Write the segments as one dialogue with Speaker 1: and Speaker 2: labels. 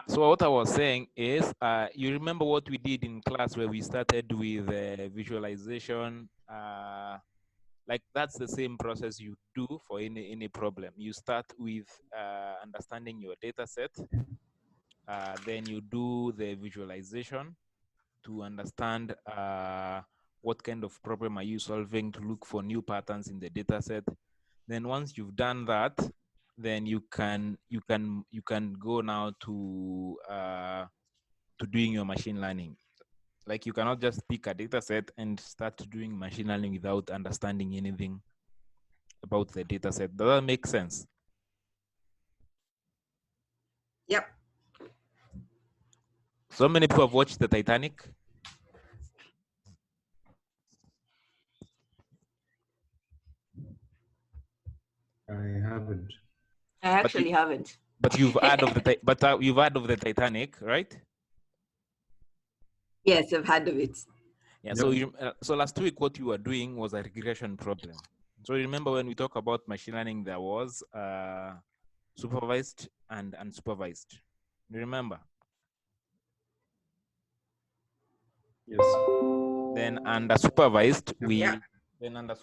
Speaker 1: So what I was saying is, you remember what we did in class where we started with visualization. Like that's the same process you do for any problem. You start with understanding your data set. Then you do the visualization to understand what kind of problem are you solving, to look for new patterns in the data set. Then once you've done that, then you can go now to doing your machine learning. Like you cannot just pick a data set and start doing machine learning without understanding anything about the data set. Does that make sense?
Speaker 2: Yep.
Speaker 1: So many people have watched the Titanic.
Speaker 3: I haven't.
Speaker 2: I actually haven't.
Speaker 1: But you've heard of the you've heard of the Titanic, right?
Speaker 2: Yes, I've heard of it.
Speaker 1: Yeah.
Speaker 3: Yep.
Speaker 1: So so last week what you were doing was a regression problem. So remember when we talk about machine learning, there was supervised and unsupervised. You remember?
Speaker 3: Yes.
Speaker 1: Then under supervised,
Speaker 2: Yeah.
Speaker 1: we had under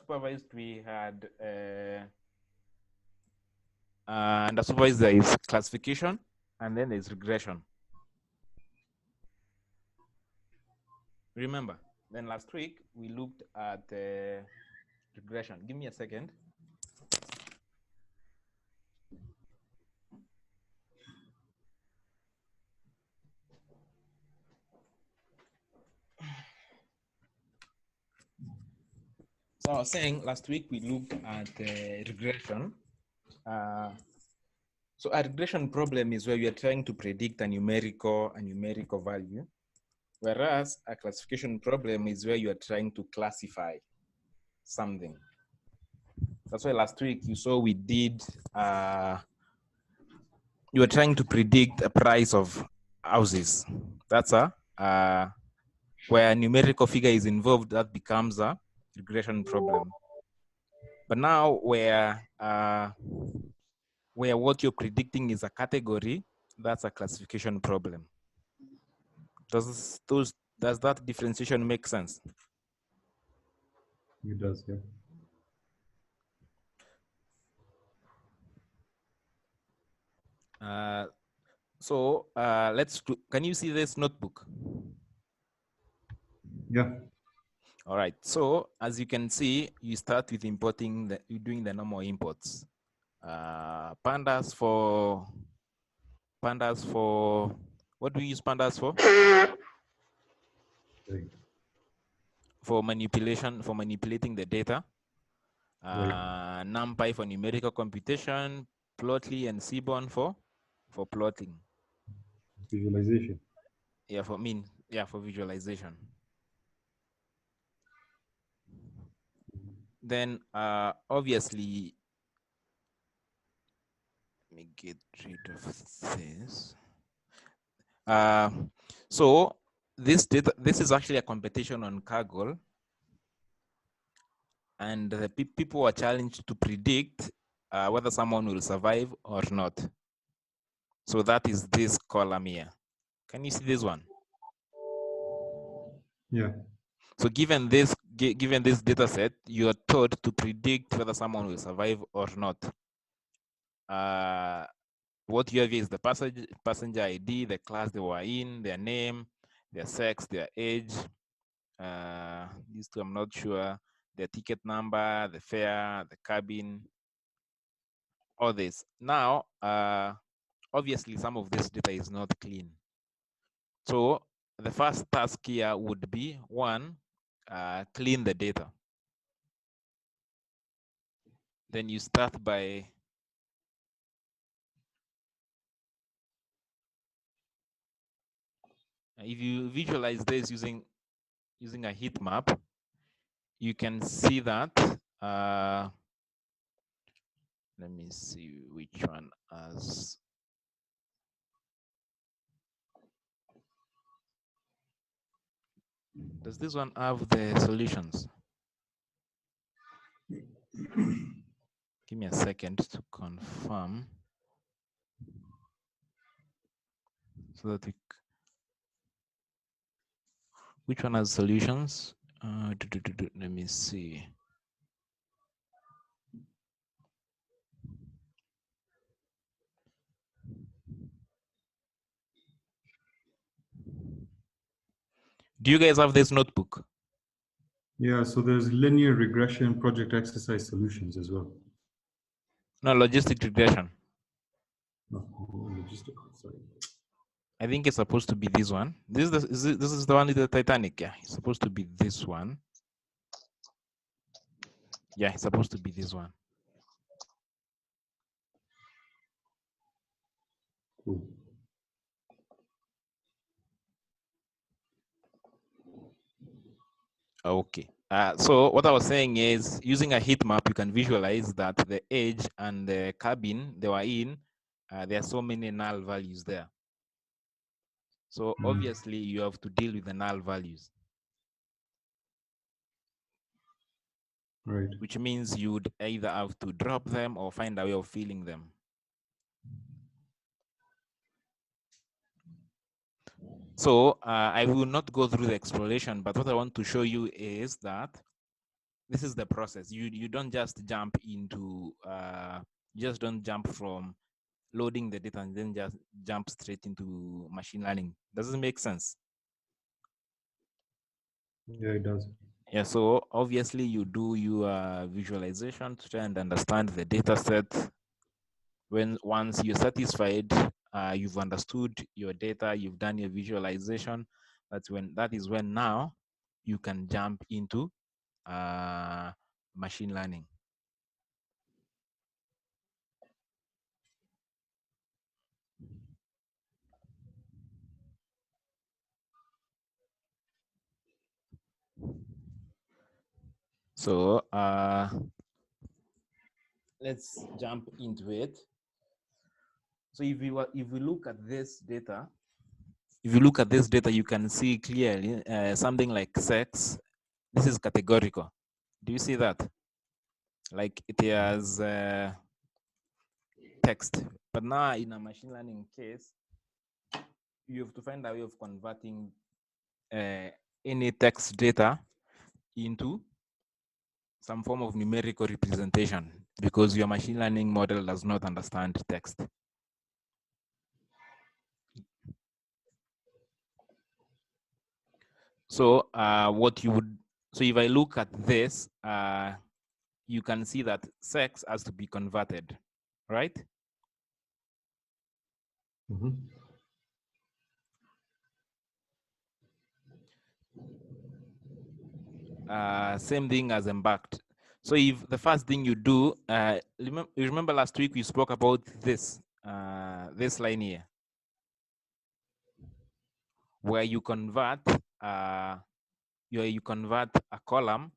Speaker 1: supervised there is classification, and then there's regression. Remember? Then last week we looked at regression. Give me a second. So I was saying last week we looked at regression. So a regression problem is where we are trying to predict a numerical value, whereas a classification problem is where you are trying to classify something. That's why last week you saw we did, you were trying to predict a price of houses. That's where a numerical figure is involved, that becomes a regression problem. But now where what you're predicting is a category, that's a classification problem. Does that differentiation make sense?
Speaker 3: It does, yeah.
Speaker 1: So can you see this notebook?
Speaker 3: Yeah.
Speaker 1: All right. So as you can see, you start with importing you're doing the normal imports. Pandas for what do we use pandas for?
Speaker 3: Right.
Speaker 1: For manipulating the data.
Speaker 3: Right.
Speaker 1: NumPy for numerical computation, Plotly and Seaborn for plotting.
Speaker 3: Visualization.
Speaker 1: Yeah, for visualization. Then obviously, let me get rid of this. So this is actually a competition on Kaggle, and the people are challenged to predict whether someone will survive or not. So that is this column here. Can you see this one?
Speaker 3: Yeah.
Speaker 1: So given this data set, you are taught to predict whether someone will survive or not. What you have is the passenger ID, the class they were in, their name, their sex, their age. These two I'm not sure. Their ticket number, the fare, the cabin, all this. Now, obviously some of this data is not clean. So the first task here would be one, clean the data. Then you start by if you visualize this using a heat map, you can see that. Let me see which one has. Does this one have the solutions? Give me a second to confirm. so that which one has solutions? Let me see. Do you guys have this notebook?
Speaker 3: Yeah, so there's linear regression project exercise solutions as well.
Speaker 1: No, logistic regression.
Speaker 3: No, logistic, sorry.
Speaker 1: I think it's supposed to be this one. This is the one with the Titanic. Yeah, it's supposed to be this one. Yeah, it's supposed to be this one.
Speaker 3: Cool.
Speaker 1: Okay. So what I was saying is, using a heat map, you can visualize that the edge and the cabin they were in, there are so many null values there. So obviously you have to deal with the null values.
Speaker 3: Right.
Speaker 1: Which means you would either have to drop them or find a way of filling them. So I will not go through the exploration, but what I want to show you is that this is the process. You don't just jump into, you just don't jump from loading the data and then just jump straight into machine learning. Does it make sense?
Speaker 3: Yeah, it does.
Speaker 1: Yeah, so obviously you do your visualization to try and understand the data set. Once you're satisfied, you've understood your data, you've done your visualization, that is when now you can jump into machine learning. So let's jump into it. So if we look at this data, you can see clearly something like sex. This is categorical. Do you see that? Like it has text. But now in a machine learning case, you have to find a way of converting any text data into some form of numerical representation, because your machine learning model does not understand text. So so if I look at this, you can see that sex has to be converted, right?
Speaker 3: Mm-hmm.
Speaker 1: Same thing as embarked. So if the first thing you do, you remember last week we spoke about this line here, where you convert a column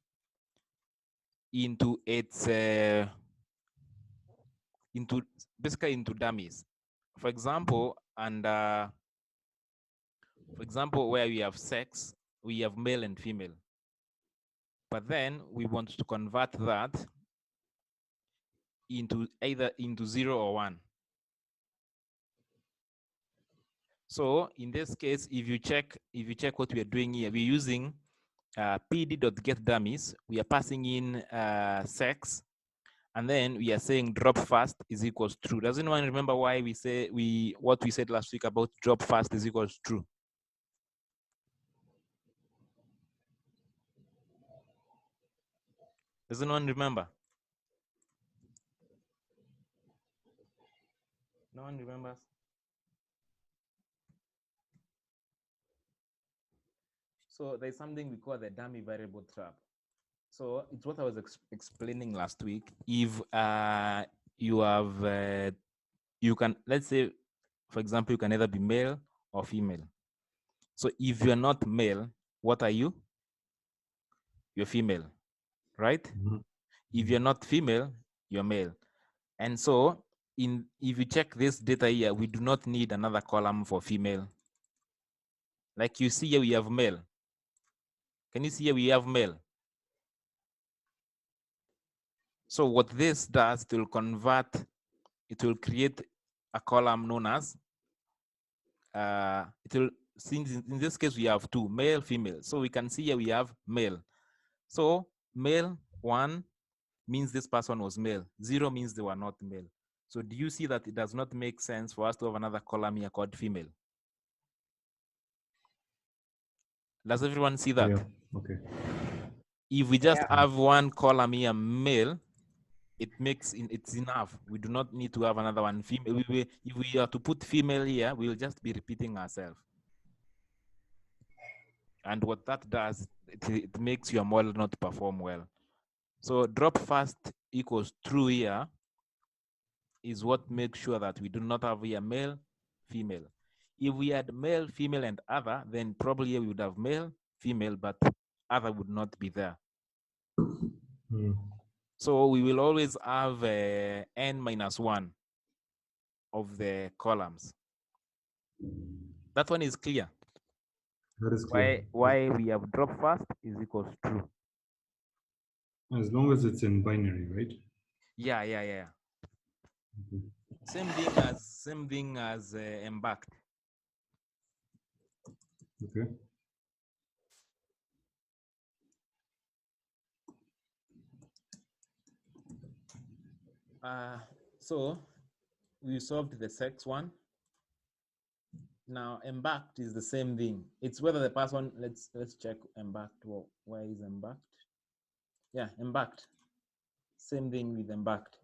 Speaker 1: into its basically into dummies. For example, where we have sex, we have male and female. But then we want to convert that into either into 0 or 1. So in this case, if you check what we are doing here, we're using pd.getDummies. We are passing in sex, and then we are saying drop fast is equals true. Does anyone remember why what we said last week about drop fast is equals true? Does anyone remember? No one remembers? So there's something we call the dummy variable trap. So it's what I was explaining last week. If you have, you can, let's say, for example, you can either be male or female. So if you're not male, what are you? You're female, right?
Speaker 3: Mm-hmm.
Speaker 1: If you're not female, you're male. And so if you check this data here, we do not need another column for female. Like you see here, we have male. Can you see here we have male? So what this does, it will create a column known as it will, since in this case we have two, male, female. So we can see here we have male. So male 1 means this person was male. 0 means they were not male. So do you see that it does not make sense for us to have another column here called female? Does everyone see that?
Speaker 3: Yeah. Okay.
Speaker 1: If we just
Speaker 2: Yeah.
Speaker 1: have one column here, male, it's enough. We do not need to have another one, female. If we are to put female here, we'll just be repeating ourselves. And what that does, it makes your model not perform well. So drop first equals true here is what makes sure that we do not have here male, female. If we had male, female, and other, then probably we would have male, female, but other would not be there. So we will always have n minus 1 of the columns. That one is clear.
Speaker 3: That is clear.
Speaker 1: Why we have drop first is equals true.
Speaker 3: As long as it's in binary, right?
Speaker 1: Yeah.
Speaker 3: Okay.
Speaker 1: Same thing as embarked.
Speaker 3: Okay.
Speaker 1: So we solved the sex one. Now embarked is the same thing. It's whether the person, let's check embarked. Well, where is embarked? Yeah, embarked. Same thing with embarked.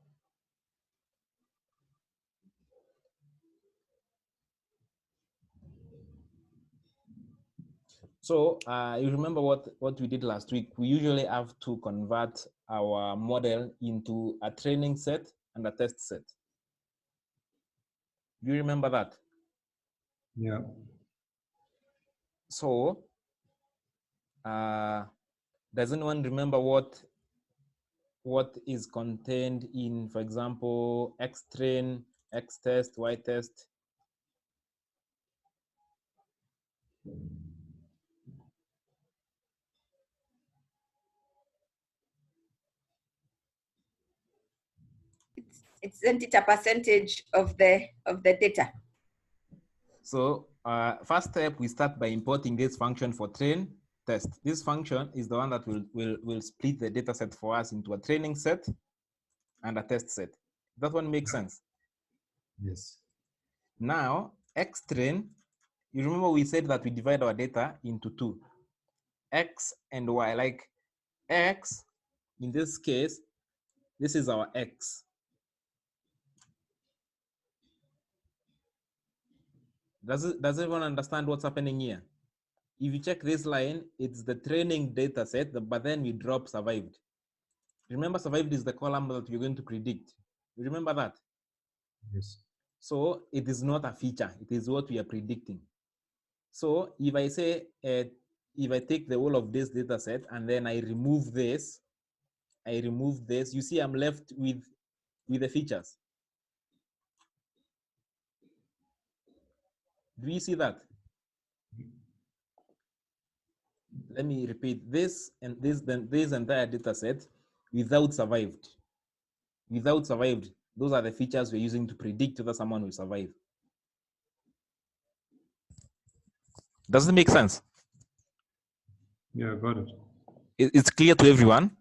Speaker 1: So you remember what we did last week? We usually have to convert our model into a training set and a test set. Do you remember that?
Speaker 3: Yeah.
Speaker 1: So does anyone remember what is contained in, for example, X train, X test, Y test?
Speaker 2: Isn't it a percentage of the data?
Speaker 1: So first step, we start by importing this function for train test. This function is the one that will split the data set for us into a training set and a test set. That one makes sense.
Speaker 3: Yes.
Speaker 1: Now, X train, you remember we said that we divide our data into two, X and Y. Like X, in this case, this is our X. Does everyone understand what's happening here? If you check this line, it's the training data set, but then we drop survived. Remember, survived is the column that you're going to predict. You remember that?
Speaker 3: Yes.
Speaker 1: So it is not a feature, it is what we are predicting. So if I say, if I take the whole of this data set and then I remove this, you see I'm left with the features. Do you see that? Let me repeat this and this, then this entire data set without survived. Without survived, those are the features we're using to predict whether someone will survive. Does it make sense?
Speaker 3: Yeah, got it.
Speaker 1: It's clear to everyone?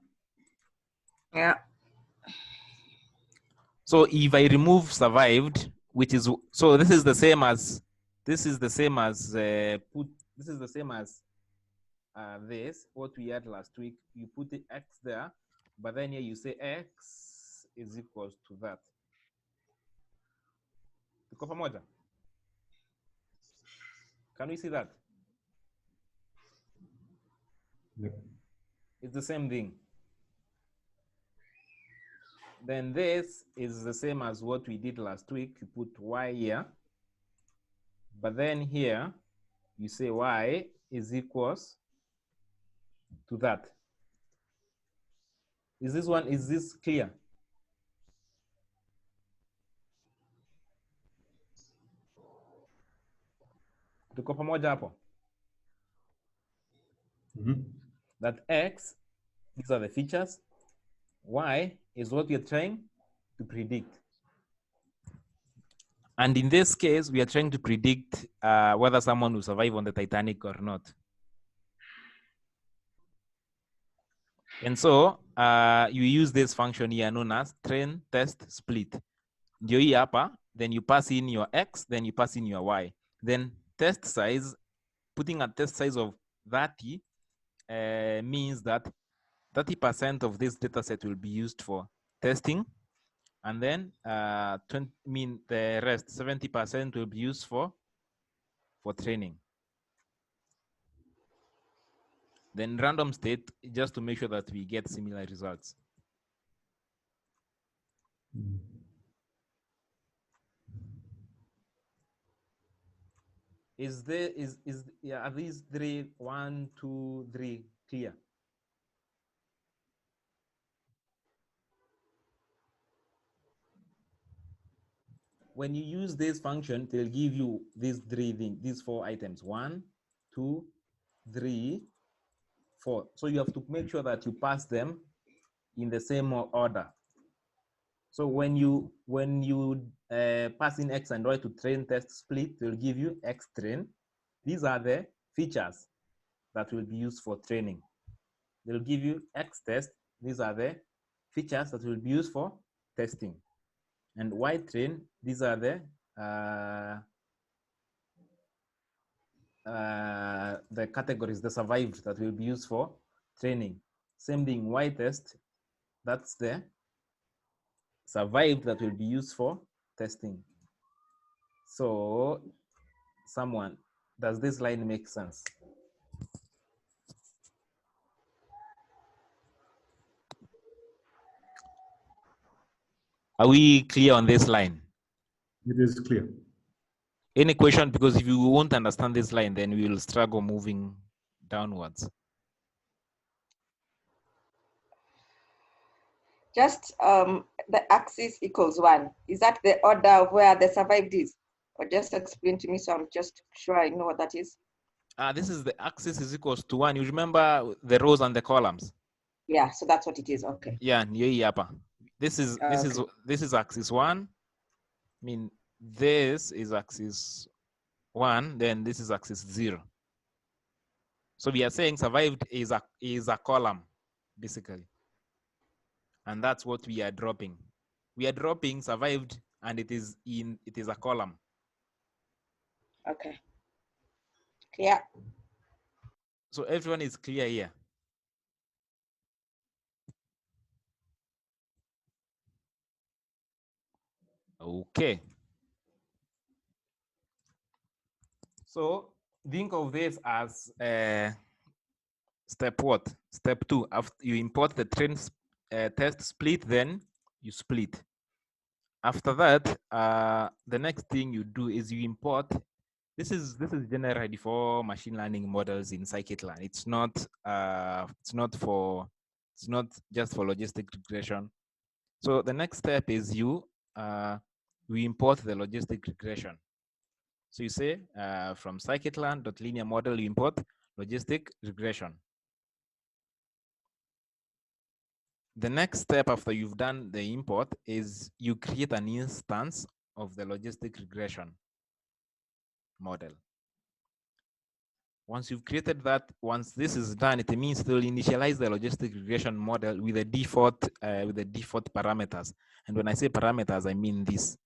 Speaker 2: Yeah.
Speaker 1: So if I remove survived, which is, so this is the same as this, what we had last week. You put the X there, but then here you say X is equals to that. Tuko pamoja? Can we see that?
Speaker 3: Yep.
Speaker 1: It's the same thing. Then this is the same as what we did last week. You put Y here, but then here you say Y is equals to that. Is this clear? Tuko pamoja hapo? That X, these are the features. Y is what you're trying to predict. And in this case, we are trying to predict whether someone will survive on the Titanic or not. And so you use this function here known as train, test, split. Ndio hii hapa, then you pass in your X, then you pass in your Y. Then test size, putting a test size of 30 means that 30% of this data set will be used for testing. And then the rest, 70% will be used for training. Then random state, just to make sure that we get similar results. Are these three, 1, 2, 3 clear? When you use this function, they'll give you these three things, these 4 items: 1, 2, 3, 4. So you have to make sure that you pass them in the same order. So when you pass in X and Y to train, test, split, they'll give you X train. These are the features that will be used for training. They'll give you X test. These are the features that will be used for testing. And Y train, these are the categories, the survived, that will be used for training. Same thing, Y test, that's the survived that will be used for testing. So does this line make sense? Are we clear on this line?
Speaker 3: It is clear.
Speaker 1: Any question? Because if you won't understand this line, then we will struggle moving downwards.
Speaker 2: Just the axis equals 1. Is that the order of where the survived is? Or just explain to me so I'm just sure I know what that is.
Speaker 1: This is the axis is equals to 1. You remember the rows and the columns?
Speaker 2: Yeah, so that's what it is. Okay.
Speaker 1: Yeah, this is axis 1. I mean, this is axis 1, then this is axis 0. So we are saying survived is a column, basically. And that's what we are dropping. We are dropping survived, and it is a column.
Speaker 2: Okay. Clear.
Speaker 1: So everyone is clear here. Okay. So think of this as step what? Step 2. After you import the train test split, then you split. After that, the next thing you do is you import. This is generally for machine learning models in scikit-learn. It's not just for logistic regression. So the next step is we import the logistic regression. So you say from scikit-learn.linear model, you import logistic regression. The next step after you've done the import is you create an instance of the logistic regression model. Once you've created that, once this is done, it means it will initialize the logistic regression model with the default parameters. And when I say parameters, I mean this.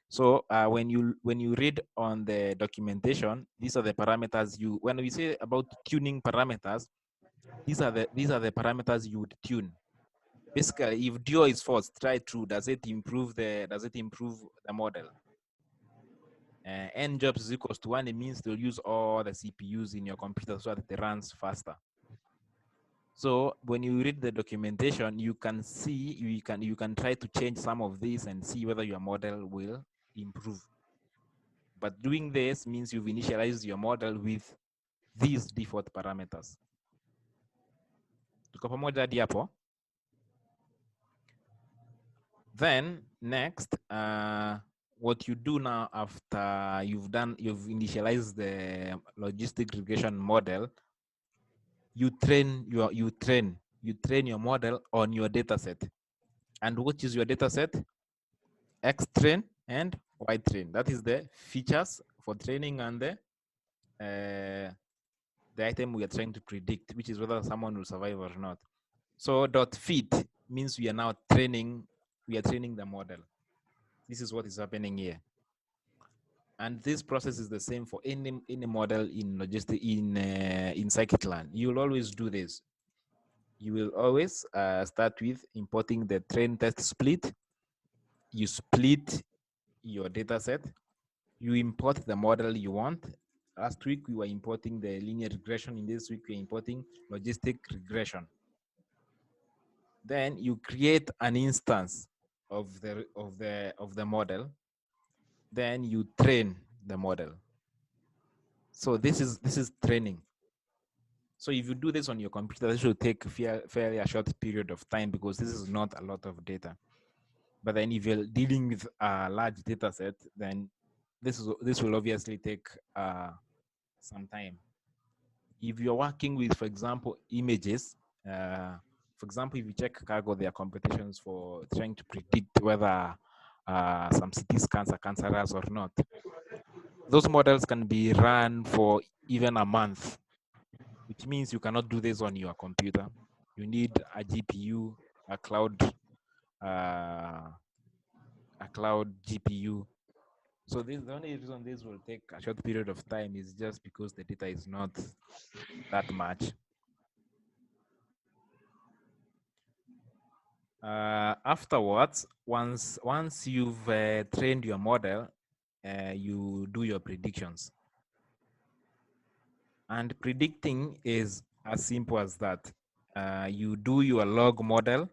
Speaker 1: So when you read on the documentation, these are the parameters when we say about tuning parameters, these are the parameters you would tune. Basically, if DO is false, try true. Does it improve the model? N jobs is equals to 1. It means they'll use all the CPUs in your computer so that it runs faster. So when you read the documentation, you can see you can try to change some of these and see whether your model will improve. But doing this means you've initialized your model with these default parameters. Tuko pamoja hadi hapo? Then next, what you do now after you've initialized the logistic regression model, you train your model on your data set. And what is your data set? X train, and why train. That is the features for training and the item we are trying to predict, which is whether someone will survive or not. So dot fit means we are now training, we are training the model. This is what is happening here. And this process is the same for any model in logistic in scikit-learn. You will always do this. You will always start with importing the train test split. You split your data set. You import the model you want. Last week we were importing the linear regression. In this week we're importing logistic regression. Then you create an instance of the model. Then you train the model. So this is training. So if you do this on your computer, this will take fairly a short period of time because this is not a lot of data. But then if you're dealing with a large data set, then this will obviously take some time. If you're working with, for example, images, for example, if you check cargo, there are competitions for trying to predict whether some CT scans are cancerous or not. Those models can be run for even a month, which means you cannot do this on your computer. You need a GPU, a cloud GPU. So the only reason this will take a short period of time is just because the data is not that much. Afterwards, once you've trained your model, you do your predictions. And predicting is as simple as that. You do your log model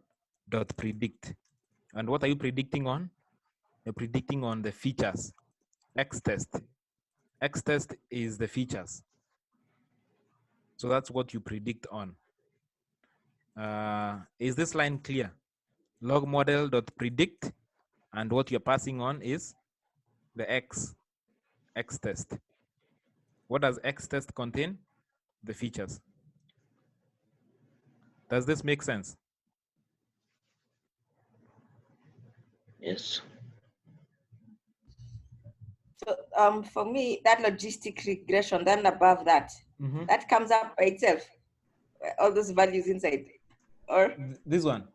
Speaker 1: dot predict. And what are you predicting on? You're predicting on the features. X test. X test is the features. So that's what you predict on. Is this line clear? Log model dot predict, and what you're passing on is the X test. What does X test contain? The features. Does this make sense?
Speaker 4: Yes.
Speaker 2: So for me, that logistic regression, then above that, that comes up by itself. All those values inside, or
Speaker 1: this one,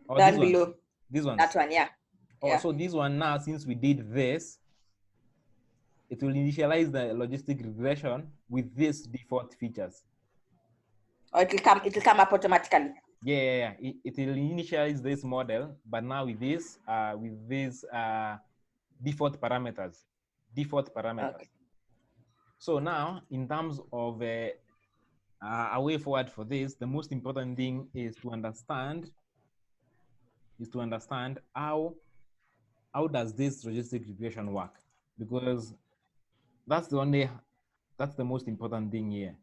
Speaker 1: or
Speaker 2: down
Speaker 1: this one?
Speaker 2: below.
Speaker 1: This one.
Speaker 2: That one, yeah.
Speaker 1: Oh,
Speaker 2: yeah.
Speaker 1: So this one now, since we did this, it will initialize the logistic regression with these default features.
Speaker 2: Or it will come up automatically.
Speaker 1: Yeah. It will initialize this model, but now with this default parameters. Okay. So now, in terms of a way forward for this, the most important thing is to understand how does this logistic regression work, because that's the most important thing here.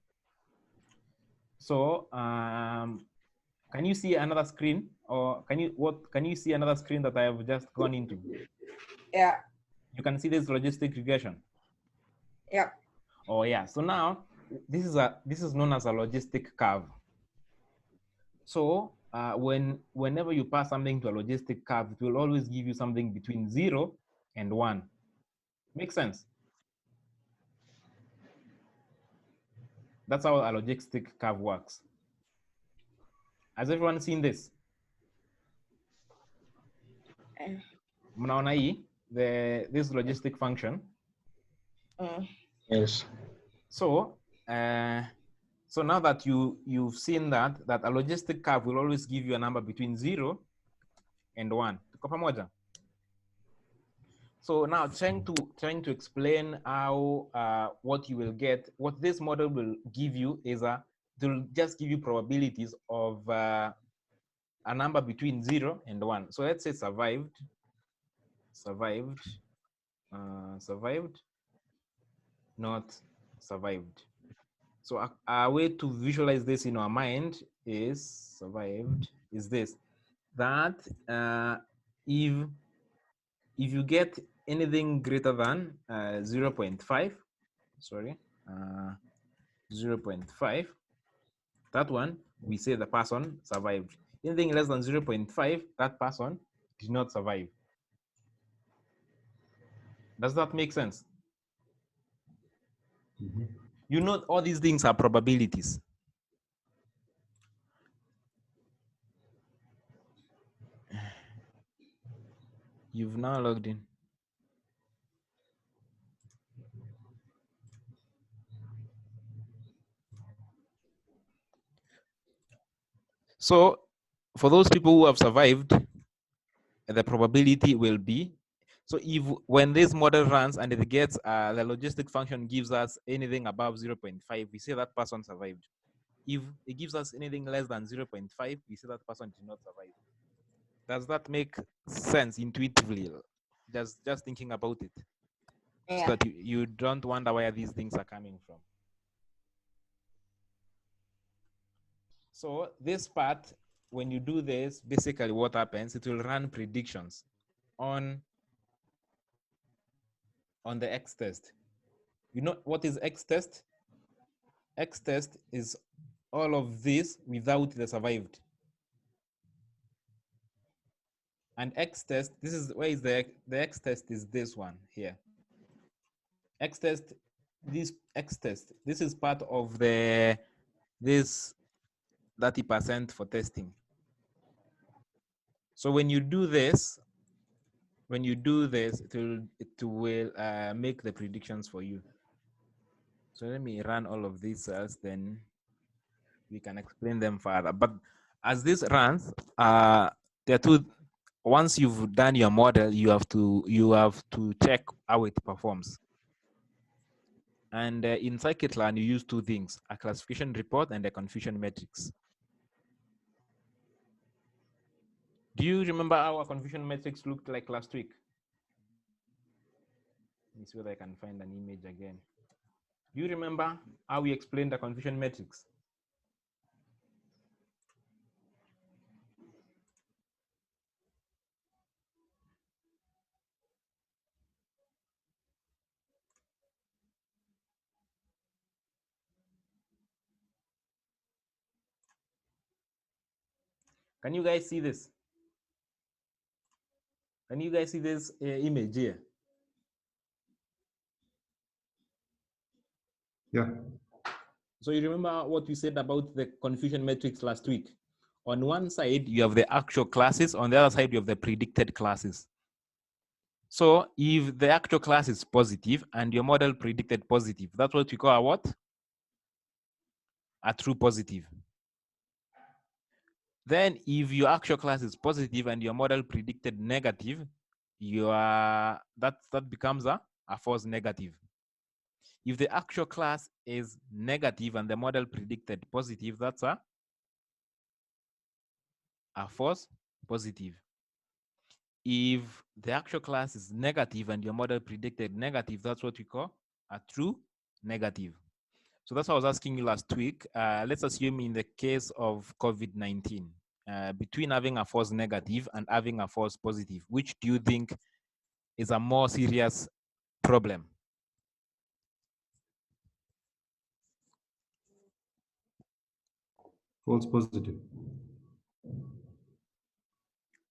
Speaker 1: So can you see another screen, or can you see another screen that I have just gone into?
Speaker 2: Yeah.
Speaker 1: You can see this logistic regression.
Speaker 2: Yeah.
Speaker 1: Oh yeah. So now this is known as a logistic curve. So whenever you pass something to a logistic curve, it will always give you something between 0 and 1. Makes sense? That's how a logistic curve works. Has everyone seen this? Mnaona hii, this logistic function.
Speaker 4: Yes.
Speaker 1: So so now that you've seen that a logistic curve will always give you a number between 0 and 1. Tuko pamoja? So now trying to explain how what you will get, what this model will give you is it will just give you probabilities of a number between 0 and 1. So let's say survived, not survived. So a way to visualize this in our mind is survived is this, that if you get anything greater than 0.5, 0.5, that one we say the person survived. Anything less than 0.5, that person did not survive. Does that make sense?
Speaker 3: Mhm.
Speaker 1: You know, all these things are probabilities. You've now logged in. So for those people who have survived, the probability will be, so if when this model runs and it gets the logistic function gives us anything above 0.5, we say that person survived. If it gives us anything less than 0.5, we say that person did not survive. Does that make sense intuitively? Just thinking about it,
Speaker 2: Yeah.
Speaker 1: so that you don't wonder where these things are coming from. So this part, when you do this, basically what happens, it will run predictions on the X test. You know what is X test? X test is all of this without the survived. And X test, this is where is the X test is this one here. X test, this X test, this is part of this 30% for testing. So when you do this, it will make the predictions for you. So let me run all of these cells, then we can explain them further. But as this runs, there are two. Once you've done your model, you have to check how it performs. And in scikit-learn, you use two things: a classification report and a confusion matrix. Do you remember how a confusion matrix looked like last week? Let me see whether I can find an image again. Do you remember how we explained the confusion matrix? Can you guys see this? Can you guys see this image here?
Speaker 3: Yeah.
Speaker 1: So you remember what we said about the confusion matrix last week? On one side, you have the actual classes. On the other side, you have the predicted classes. So if the actual class is positive and your model predicted positive, that's what we call a what? A true positive. Then if your actual class is positive and your model predicted negative, that becomes a false negative. If the actual class is negative and the model predicted positive, that's a false positive. If the actual class is negative and your model predicted negative, that's what we call a true negative. So that's what I was asking you last week. Let's assume in the case of COVID-19, between having a false negative and having a false positive, which do you think is a more serious problem?
Speaker 3: False positive.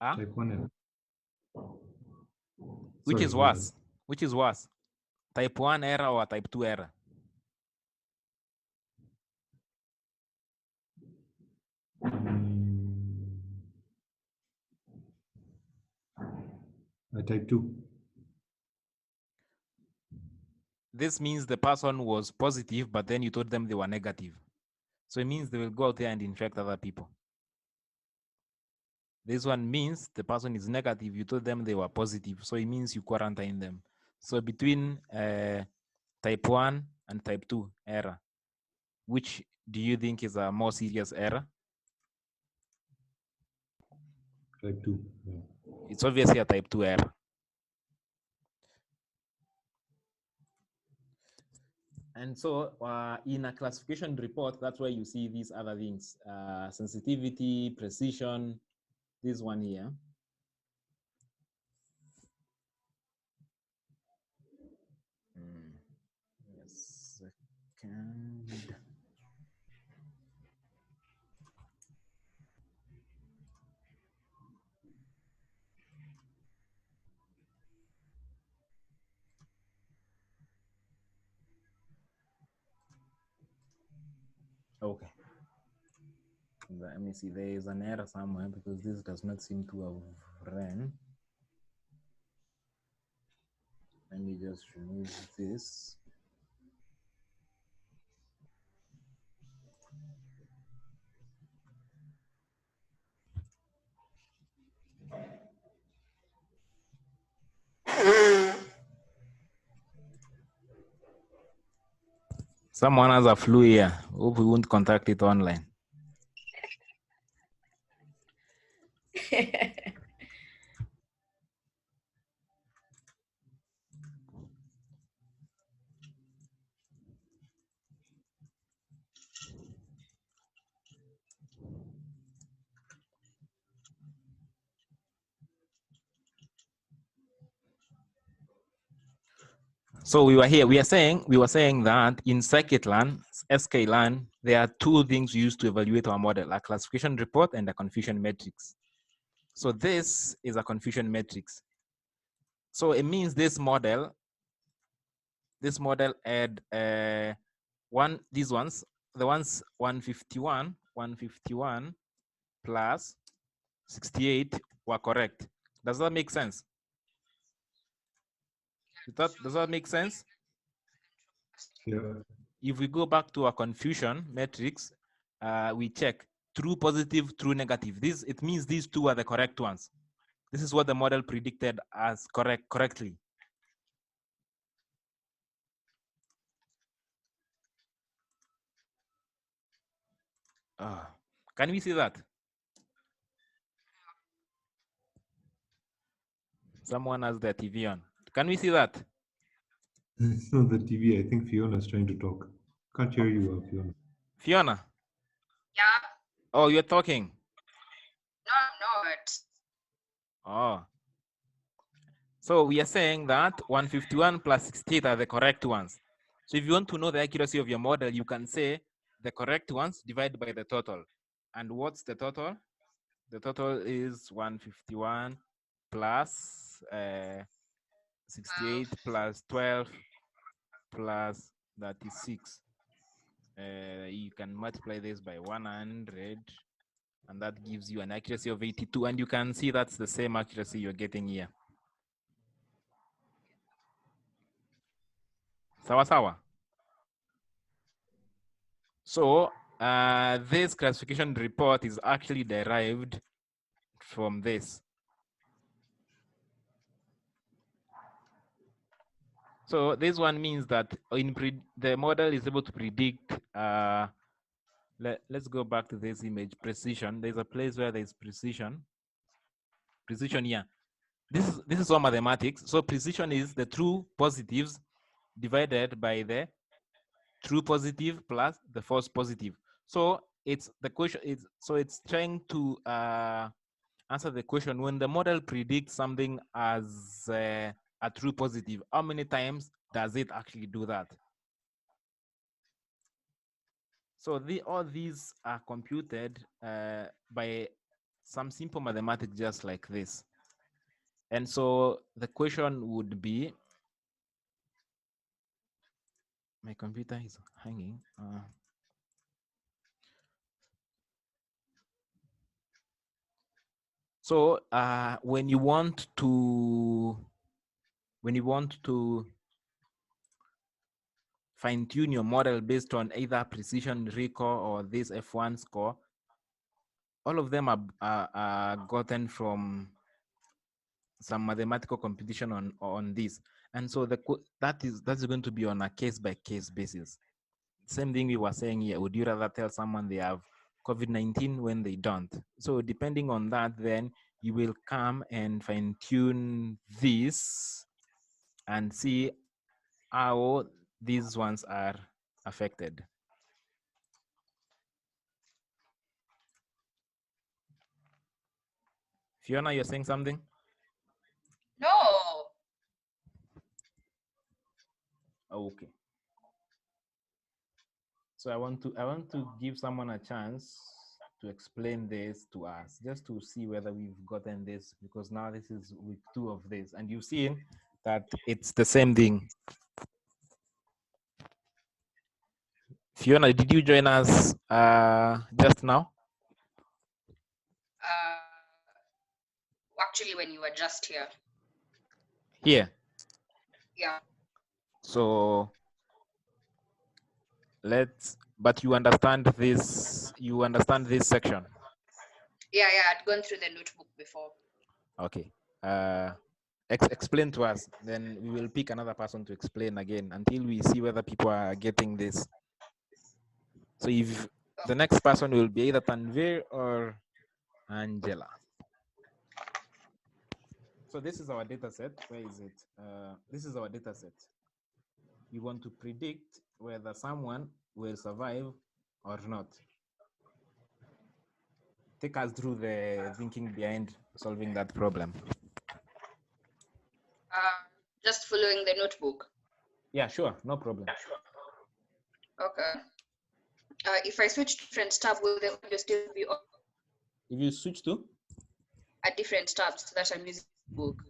Speaker 1: Huh?
Speaker 3: Type 1 error.
Speaker 1: Which
Speaker 3: Sorry,
Speaker 1: is
Speaker 3: go ahead.
Speaker 1: worse? Which is worse? Type 1 error or type 2 error?
Speaker 3: I type 2.
Speaker 1: This means the person was positive, but then you told them they were negative. So it means they will go out there and infect other people. This one means the person is negative. You told them they were positive. So it means you quarantine them. So between type 1 and type 2 error, which do you think is a more serious error?
Speaker 3: Type 2. Yeah.
Speaker 1: It's obviously a type 2 error. And so in a classification report, that's where you see these other things: sensitivity, precision, this one here. Yes, second. Okay. Let me see. There is an error somewhere because this does not seem to have ran. Let me just remove this. Someone has a flu here. Hope we won't contact it online. So we were saying that in scikit-learn, sklearn, there are two things used to evaluate our model: a classification report and a confusion matrix. So this is a confusion matrix. So it means this model had these ones, the ones 151 plus 68 were correct. Does that make sense? Does that make sense?
Speaker 3: Yeah.
Speaker 1: If we go back to our confusion matrix, we check true positive, true negative. It means these two are the correct ones. This is what the model predicted as correctly. Can we see that? Someone has their TV on. Can we see that?
Speaker 3: It's not the TV. I think Fiona's trying to talk. Can't hear you, Fiona.
Speaker 1: Fiona?
Speaker 5: Yeah.
Speaker 1: Oh, you're talking.
Speaker 5: No, it's.
Speaker 1: Oh. So we are saying that 151 plus 68 are the correct ones. So if you want to know the accuracy of your model, you can say the correct ones divided by the total. And what's the total? The total is 151 plus 68 plus 12 plus 36. You can multiply this by 100, and that gives you an accuracy of 82. And you can see that's the same accuracy you're getting here. Sawa sawa. So this classification report is actually derived from this. So this one means that the model is able to predict. Let's go back to this image, precision. There's a place where there's precision. Precision here. This is all mathematics. So precision is the true positives divided by the true positive plus the false positive. So it's the question. It's trying to answer the question: when the model predicts something as a true positive, how many times does it actually do that? So all these are computed by some simple mathematics just like this. And so the question would be, my computer is hanging. So when you want to fine tune your model based on either precision recall or this F1 score, all of them are gotten from some mathematical computation on this. And so that's going to be on a case-by-case basis. Same thing we were saying here. Would you rather tell someone they have COVID-19 when they don't? So depending on that, then you will come and fine-tune this and see how these ones are affected. Fiona, you're saying something?
Speaker 5: No.
Speaker 1: Okay. So I want to give someone a chance to explain this to us, just to see whether we've gotten this, because now this is week 2 of this, and you've seen that it's the same thing. Fiona, did you join us just now?
Speaker 5: Actually, when you were just here.
Speaker 1: Here.
Speaker 5: Yeah.
Speaker 1: So but you understand this section?
Speaker 5: Yeah, I'd gone through the notebook before.
Speaker 1: Okay. Explain to us, then we will pick another person to explain again until we see whether people are getting this. So if the next person will be either Tanvir or Angela. So this is our data set. Where is it? This is our data set. We want to predict whether someone will survive or not. Take us through the thinking behind solving that problem.
Speaker 5: Just following the notebook.
Speaker 1: Yeah, sure, no problem.
Speaker 5: Okay. If I switch to different tab, will the audio still be on?
Speaker 1: If you switch to
Speaker 5: A different tab so that I'm using the book.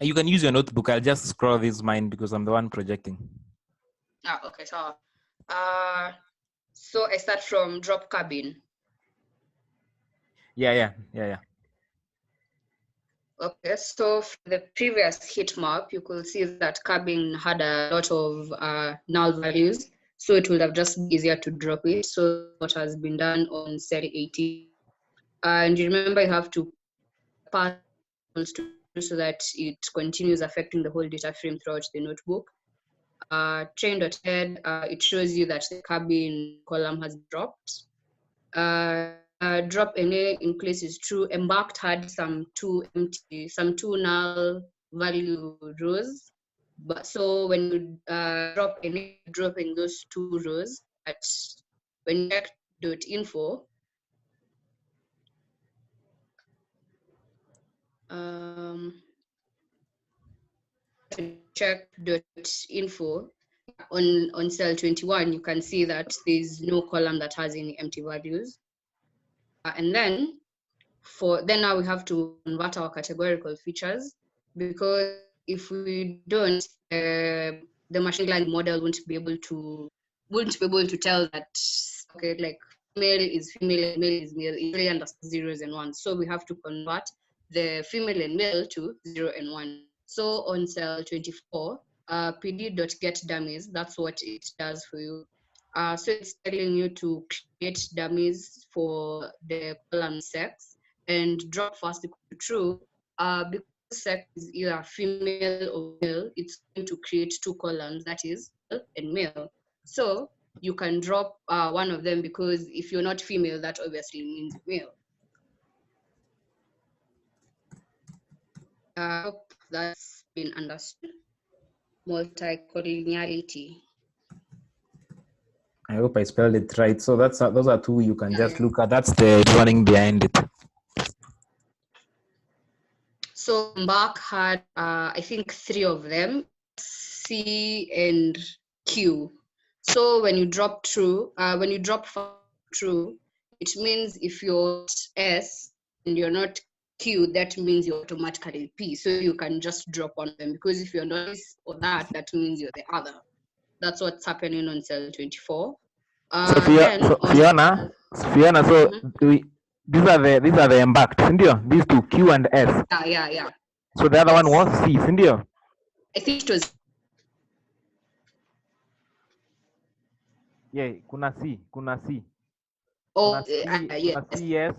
Speaker 1: you can use your notebook. I'll just scroll this mine because I'm the one projecting.
Speaker 5: Okay, so so I start from drop cabin.
Speaker 1: Yeah.
Speaker 5: Okay, so for the previous heat map, you could see that cabin had a lot of null values, so it would have just been easier to drop it. So what has been done on cell 18, and you remember you have to pass so that it continues affecting the whole data frame throughout the notebook. Train.head, it shows you that the cabin column has dropped. Drop NA in place is true. Embarked had some two null value rows. But so when you drop NA, dropping those two rows, at when you check .info, check .info on cell 21, you can see that there's no column that has any empty values. And then now we have to convert our categorical features, because if we don't, the machine learning model won't be able to tell that, okay, like female is female, male is male. It really understands zeros and ones. So we have to convert the female and male to 0 and 1. So on cell 24, pd.getDummies, that's what it does for you. So it's telling you to create dummies for the column sex and drop first equal to true. Because sex is either female or male, it's going to create two columns, that is male and male. So you can drop one of them, because if you're not female, that obviously means male. I hope that's been understood. Multicollinearity.
Speaker 1: I hope I spelled it right. So those are two you can just look at. That's the running behind it.
Speaker 5: So Embark had, I think, 3 of them, C and Q. So when you drop true, true, it means if you're S and you're not Q, that means you're automatically P. So you can just drop one of them, because if you're not this or that, that means you're the other. That's what's happening on cell 24.
Speaker 1: So Fiona, so these are the embarked, Cindy. These two, Q and S.
Speaker 5: Yeah.
Speaker 1: So the other one was C, Cindy.
Speaker 5: I think it was.
Speaker 1: Yeah, kuna C.
Speaker 5: Oh,
Speaker 1: yes. Yes.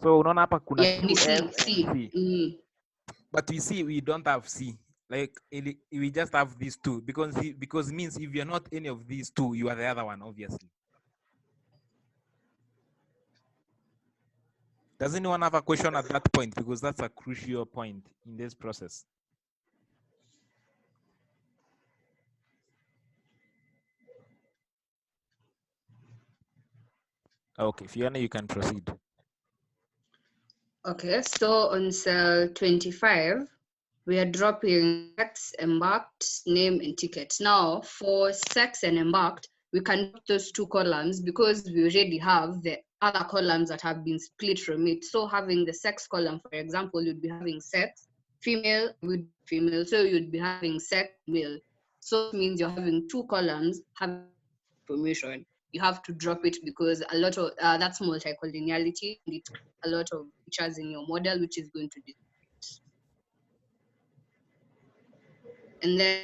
Speaker 1: So unaona hapa kuna Q, S, and C. But we see we don't have C. Like we just have these two, because it means if you're not any of these two, you are the other one, obviously. Does anyone have a question at that point? Because that's a crucial point in this process. Okay, Fiona, you can proceed.
Speaker 5: Okay, so on cell 25, we are dropping sex, embarked, name, and ticket. Now, for sex and embarked, we can drop those two columns because we already have the other columns that have been split from it. So having the sex column, for example, you'd be having sex, female with female. So you'd be having sex, male. So it means you're having two columns having information. You have to drop it because a lot of that's multi-collinearity, and it's a lot of features in your model which is going to disappear. And then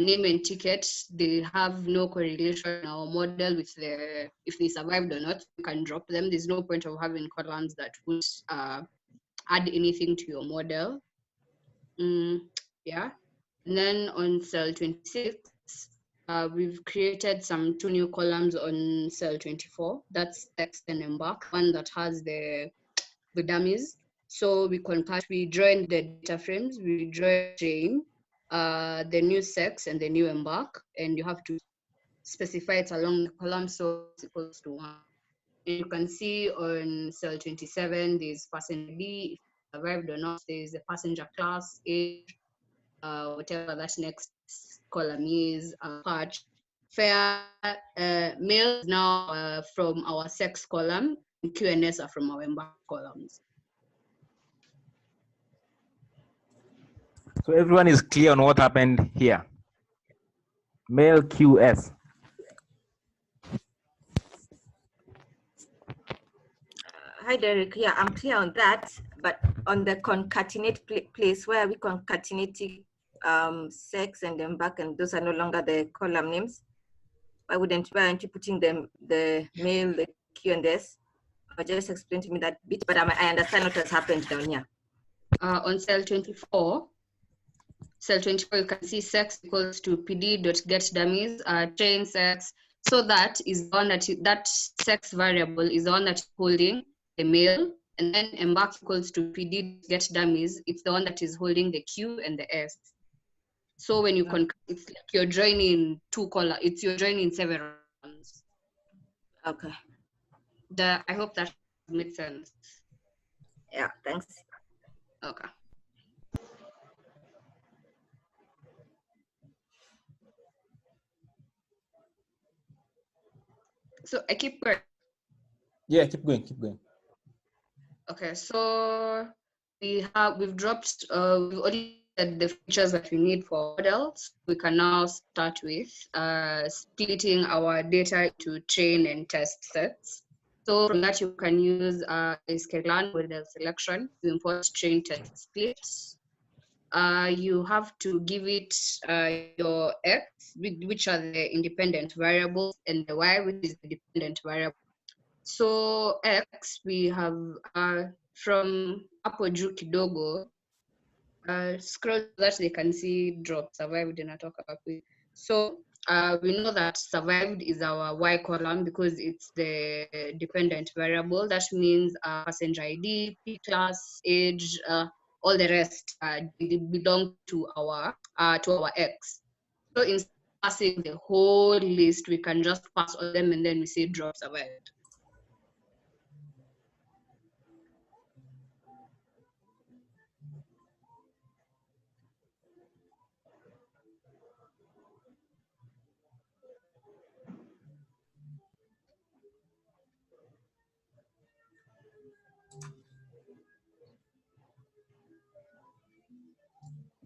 Speaker 5: name and ticket, they have no correlation in our model with the if they survived or not. You can drop them. There's no point of having columns that would add anything to your model. Yeah. And then on cell 26, we've created two new columns on cell 24. That's text and embark, one that has the dummies. So we join the data frames, we join chain, the new sex and the new embark, and you have to specify it along the column so it's equals to 1. And you can see on cell 27, there's passenger D, if it survived or not, there's a passenger class, age, whatever that next column is, patch. Fair male is now from our sex column, and Q and S are from our embark columns.
Speaker 1: So everyone is clear on what happened here. Male QS.
Speaker 2: Hi, Derek. Yeah, I'm clear on that. But on the concatenate place, where are we concatenating sex and embark, and those are no longer the column names? Why aren't you putting them, the male, the Q and S? Or just explain to me that bit, but I understand what has happened down here.
Speaker 5: On cell 24, you can see sex equals to pd.getDummies, train sex. So that is the one that sex variable is the one that is holding the male, and then embark equals to pd.getDummies. It's the one that is holding the Q and the S. So when you it's like you're joining two columns. You're joining several columns.
Speaker 2: Okay.
Speaker 5: I hope that makes sense.
Speaker 2: Yeah, thanks.
Speaker 5: Okay. So I keep going.
Speaker 1: Yeah, keep going.
Speaker 5: Okay, so we've dropped we've already said the features that we need for models. We can now start with splitting our data into train and test sets. So from that you can use sklearn model selection to import train test splits. You have to give it your X, which are the independent variables, and the Y, which is the dependent variable. So X, we have from hapo juu kidogo, scroll so that they can see drop survived inatoka wapi. So we know that survived is our Y column because it's the dependent variable. That means passenger ID, P class, age, all the rest belong to our X. So instead of passing the whole list, we can just pass all them and then we say drop survived.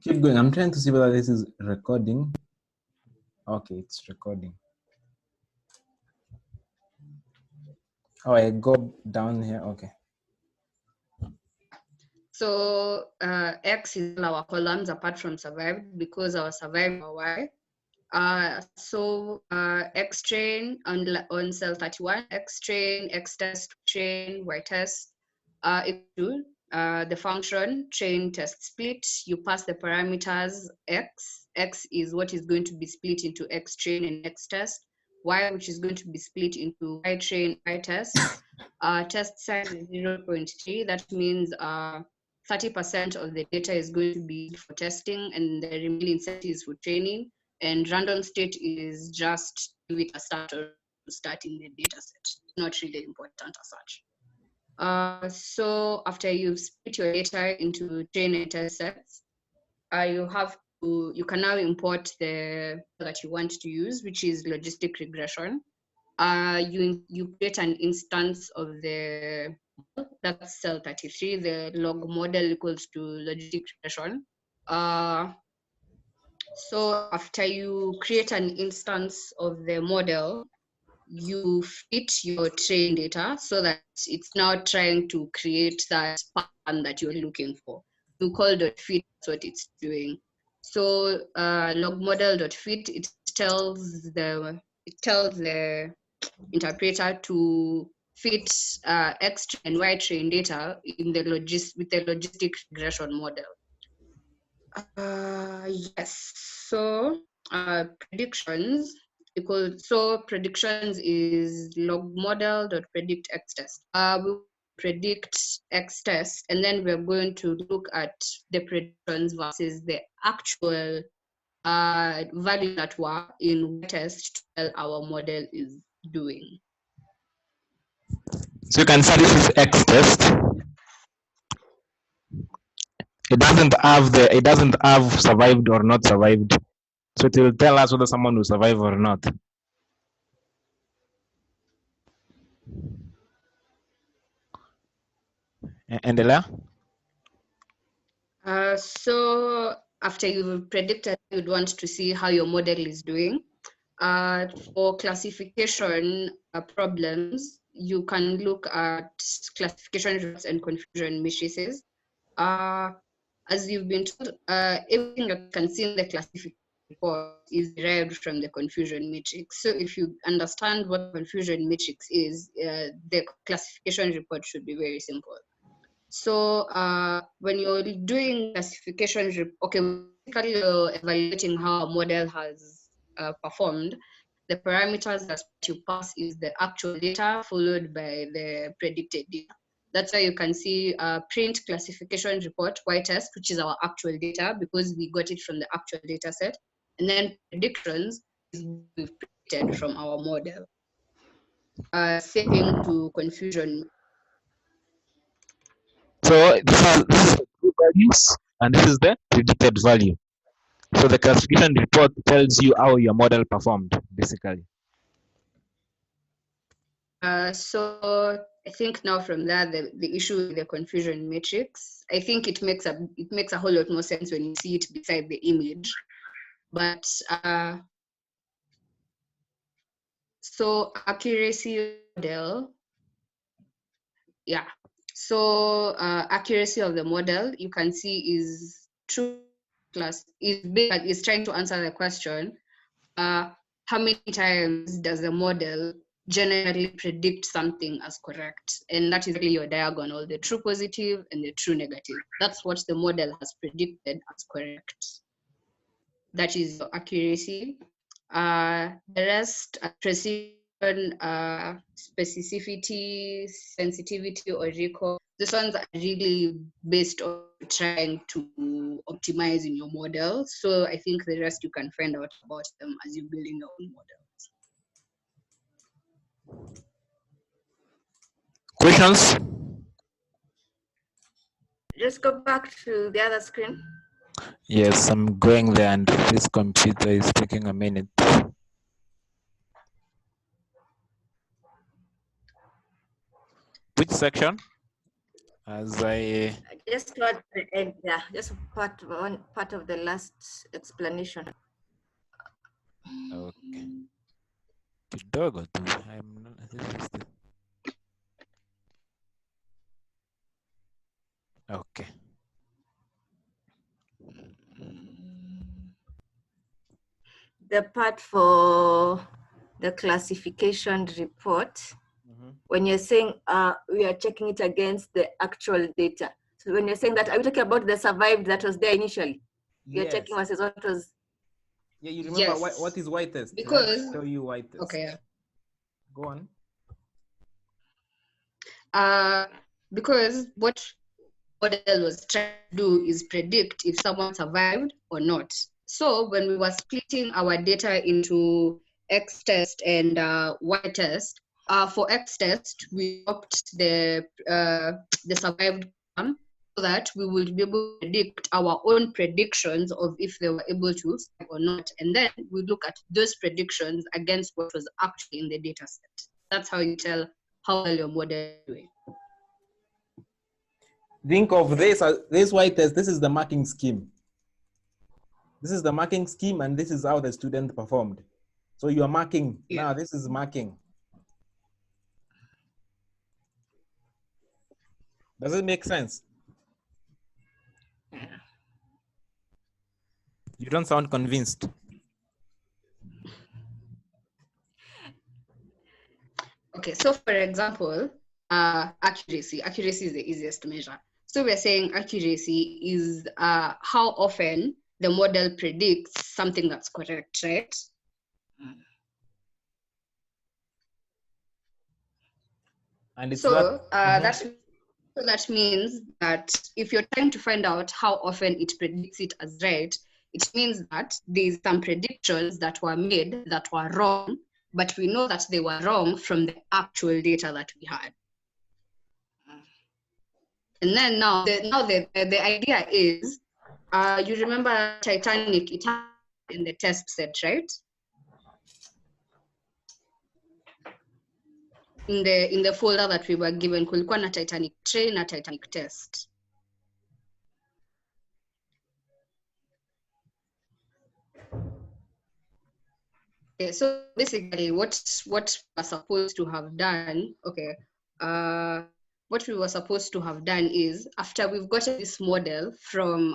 Speaker 1: Keep going. I'm trying to see whether this is recording. Okay, it's recording. Oh, I go down here. Okay.
Speaker 5: So X is all our columns apart from survived because our survived are Y. So X train on cell 31, X train, X test, train, Y test, the function train test split. You pass the parameters X. X is what is going to be split into X train and X test. Y, which is going to be split into Y train, Y test. Test size is 0.3. That means 30% of the data is going to be for testing and the remaining set is for training. And random state is just give it a start or starting the data set. Not really important as such. So after you've split your data into train and test sets, you can now import the that you want to use, which is logistic regression. You create an instance of the that's cell 33. The log model equals to logistic regression. So after you create an instance of the model, you fit your train data so that it's now trying to create that pattern that you're looking for. You call .fit, that's what it's doing. So log model.fit, it tells the interpreter to fit X and Y train data in the with the logistic regression model. Yes. So predictions predictions is log model dot predict X test. We predict X test, and then we're going to look at the predictions versus the actual value that were in test to tell our model is doing.
Speaker 1: So you can say this is X test. It doesn't have survived or not survived. So it will tell us whether someone will survive or not. Endelea?
Speaker 5: So after you've predicted, you'd want to see how your model is doing. For classification problems, you can look at classification results and confusion matrices. As you've been told, everything that you can see in the classification report is derived from the confusion matrix. So if you understand what confusion matrix is, the classification report should be very simple. So when you're doing classification, basically you're evaluating how a model has performed. The parameters that you pass is the actual data followed by the predicted data. That's why you can see print classification report, y-test, which is our actual data because we got it from the actual data set. And then predictions is we've predicted from our model. Same thing to confusion.
Speaker 1: So this is the true values and this is the predicted value. So the classification report tells you how your model performed, basically.
Speaker 5: So I think now from that, the issue with the confusion matrix, I think it makes a whole lot more sense when you see it beside the image. But so accuracy model, yeah. So accuracy of the model, you can see is true class is trying to answer the question. How many times does the model generally predict something as correct? And that is really your diagonal, the true positive and the true negative. That's what the model has predicted as correct. That is your accuracy. The rest, precision, specificity, sensitivity, or recall. These ones are really based on trying to optimize in your model. So I think the rest you can find out about them as you're building your own models.
Speaker 1: Questions?
Speaker 2: Just go back to the other screen.
Speaker 1: Yes, I'm going there and this computer is taking a minute. Which section? As I
Speaker 2: just toward the end, yeah, just part of the last explanation.
Speaker 1: okay. Kidogo tu. I'm not, this is the... Okay.
Speaker 2: The part for the classification report, when you're saying we are checking it against the actual data. So when you're saying that, are we talking about the survived that was there initially? You're
Speaker 1: Yes.
Speaker 2: checking versus what was.
Speaker 1: Yeah, you remember
Speaker 5: Yes.
Speaker 1: what is white test?
Speaker 5: Because
Speaker 1: I'll tell you white test.
Speaker 5: okay.
Speaker 1: Go on.
Speaker 5: Because what model was trying to do is predict if someone survived or not. So when we were splitting our data into X test and Y test, for X test we opted the survived one so that we will be able to predict our own predictions of if they were able to survive or not, and then we look at those predictions against what was actually in the data set. That's how you tell how well your model is doing.
Speaker 1: Think of this white test. This is the marking scheme. This is the marking scheme, and this is how the student performed. So you are marking.
Speaker 5: Yeah.
Speaker 1: Now this is marking. Does it make sense? You don't sound convinced.
Speaker 5: Okay, so for example, accuracy. Accuracy is the easiest to measure. So we're saying accuracy is how often the model predicts something that's correct, right?
Speaker 1: And it's
Speaker 5: So
Speaker 1: that.
Speaker 5: that means that if you're trying to find out how often it predicts it as right, it means that there's some predictions that were made that were wrong, but we know that they were wrong from the actual data that we had. And then now the idea is, you remember Titanic, it happened in the test set, right? In the folder that we were given, kulikuwa na Titanic train na Titanic test. Okay, so basically what we're supposed to have done, okay, what we were supposed to have done is, after we've gotten this model from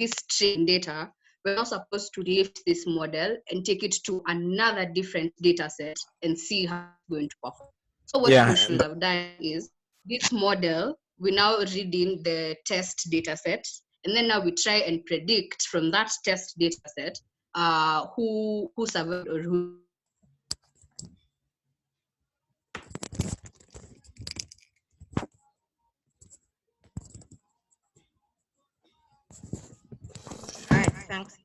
Speaker 5: this train data, we're now supposed to lift this model and take it to another different data set and see how it's going to perform. So what we should have done is, this model, we now read in the test data set, and then now we try and predict from that test data set who survived or who.
Speaker 2: All right, thanks.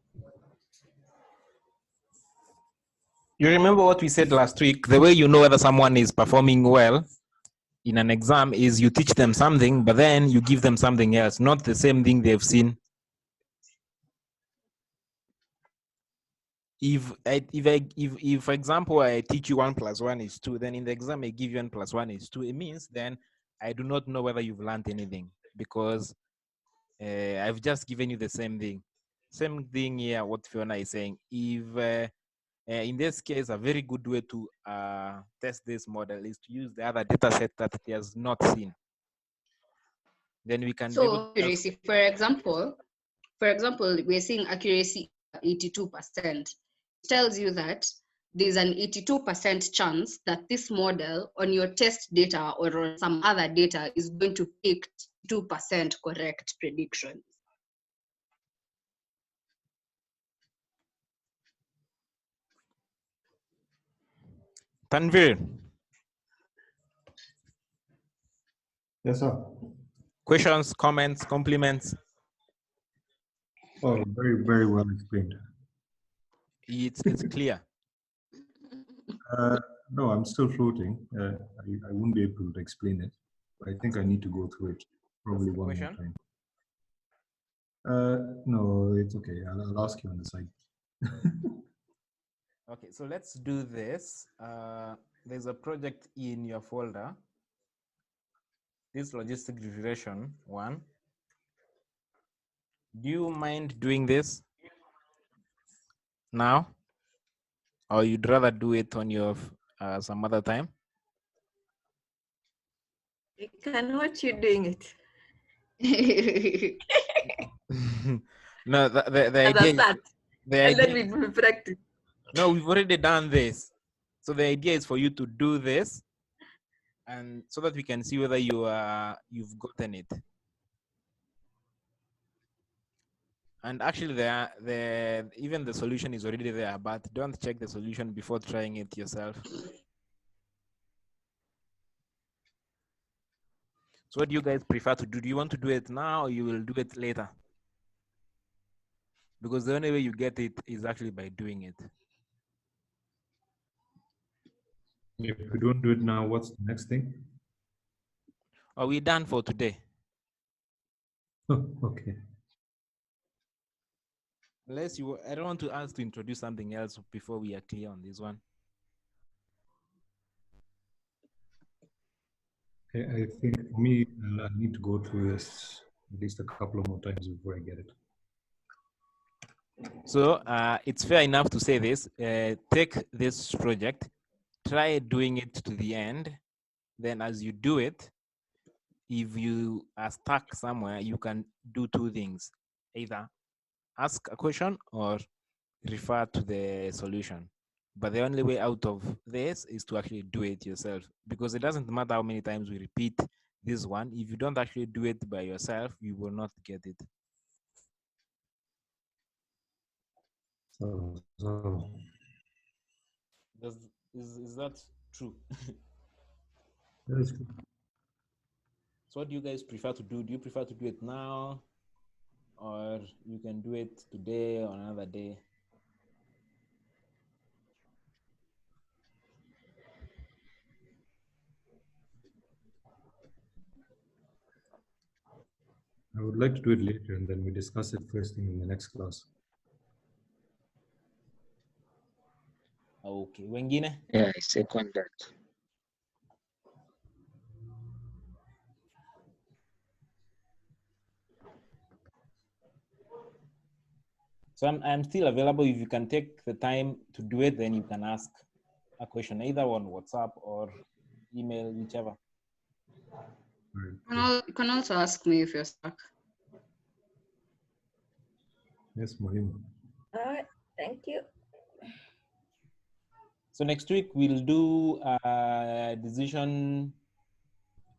Speaker 1: You remember what we said last week? The way you know whether someone is performing well in an exam is you teach them something, but then you give them something else, not the same thing they've seen. If for example, I teach you 1 + 1 is 2, then in the exam I give you 1 + 1 is 2, it means then I do not know whether you've learned anything, because I've just given you the same thing. Same thing here, what Fiona is saying. If in this case, a very good way to test this model is to use the other data set that it has not seen. Then we can.
Speaker 5: So accuracy, for example, we're seeing accuracy 82%. It tells you that there's an 82% chance that this model on your test data or on some other data is going to pick 2% correct predictions.
Speaker 1: Tanvir.
Speaker 3: Yes, sir.
Speaker 1: Questions, comments, compliments?
Speaker 3: Oh, very, very well explained.
Speaker 1: It's clear.
Speaker 3: No, I'm still floating. I won't be able to explain it. I think I need to go through it probably one more time. No, it's okay. I'll ask you on the side.
Speaker 1: Okay, so let's do this. There's a project in your folder. This logistic regression one. Do you mind doing this now? Or you'd rather do it on your some other time?
Speaker 2: I can watch you doing it.
Speaker 1: No, the idea.
Speaker 2: And then we practice.
Speaker 1: No, we've already done this. So the idea is for you to do this, and so that we can see whether you've gotten it. And actually, even the solution is already there, but don't check the solution before trying it yourself. So what do you guys prefer to do? Do you want to do it now, or you will do it later? Because the only way you get it is actually by doing it.
Speaker 3: If we don't do it now, what's the next thing?
Speaker 1: Are we done for today?
Speaker 3: Okay.
Speaker 1: Unless you, I don't want to ask to introduce something else before we are clear on this one.
Speaker 3: I think for me, I need to go through this at least a couple of more times before I get it.
Speaker 1: So it's fair enough to say this. Take this project, try doing it to the end. Then as you do it, if you are stuck somewhere, you can do two things. Either ask a question or refer to the solution. But the only way out of this is to actually do it yourself, because it doesn't matter how many times we repeat this one. If you don't actually do it by yourself, you will not get it.
Speaker 3: So
Speaker 1: Is that true?
Speaker 3: that is good.
Speaker 1: So what do you guys prefer to do? Do you prefer to do it now, or you can do it today or another day?
Speaker 3: I would like to do it later, and then we discuss it first thing in the next class.
Speaker 1: Okay, wengine?
Speaker 4: Yeah, I second that.
Speaker 1: So I'm still available. If you can take the time to do it, then you can ask a question either on WhatsApp or email, whichever.
Speaker 3: Right.
Speaker 5: You can also ask me if you're stuck.
Speaker 3: Yes, Mohim.
Speaker 2: All right, thank you.
Speaker 1: So next week we'll do decision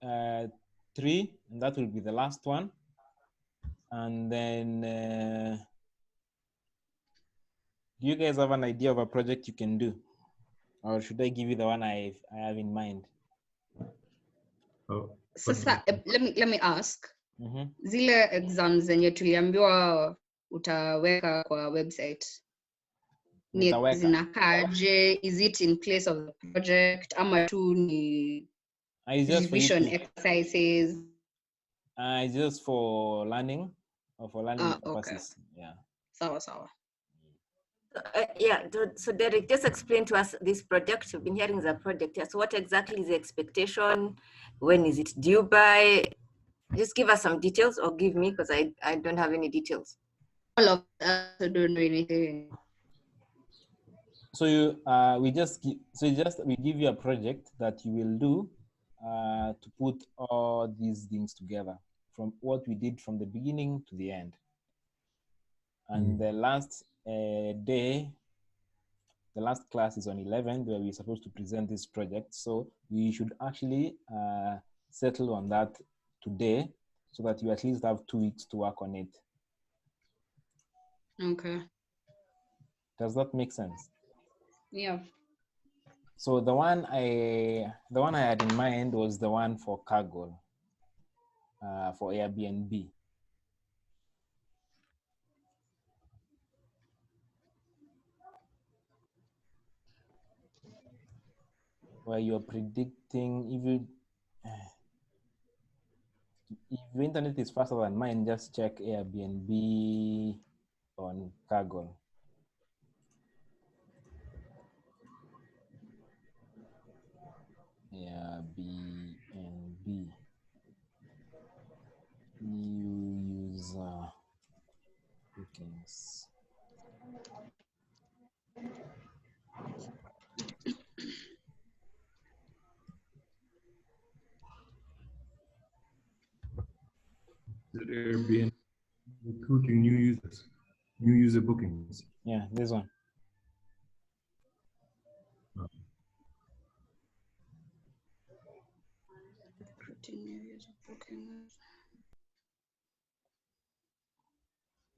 Speaker 1: 3, and that will be the last one. And then, do you guys have an idea of a project you can do, or should I give you the one I have in mind?
Speaker 3: Oh,
Speaker 5: Sasa, let me ask.
Speaker 1: Mm-hmm.
Speaker 5: Zile exams zenye tuliambiwa utaweka kwa website ni
Speaker 1: Nitaweka.
Speaker 5: zinakaaje? Is it in place of the project ama tu ni
Speaker 1: It's just for you
Speaker 5: revision
Speaker 1: to,
Speaker 5: exercises?
Speaker 1: it's just for learning, or for learning
Speaker 5: Okay.
Speaker 1: purposes. Yeah.
Speaker 5: Sawa sawa.
Speaker 2: Yeah, so Derek, just explain to us this project. We've been hearing the project. Yeah, so what exactly is the expectation? When is it due by? Just give us some details, or give me, because I don't have any details.
Speaker 5: All of us don't know anything.
Speaker 1: So you, we give you a project that you will do to put all these things together, from what we did from the beginning to the end. And the last day, the last class is on 11th, where we're supposed to present this project. So we should actually settle on that today, so that you at least have 2 weeks to work on it.
Speaker 5: Okay.
Speaker 1: Does that make sense?
Speaker 5: Yeah.
Speaker 1: So the one I had in mind was the one for Kaggle, for Airbnb. Where you're predicting, if your internet is faster than mine, just check Airbnb on Kaggle. Airbnb. New user bookings.
Speaker 3: Airbnb recruiting new users, new user bookings.
Speaker 1: Yeah, this one.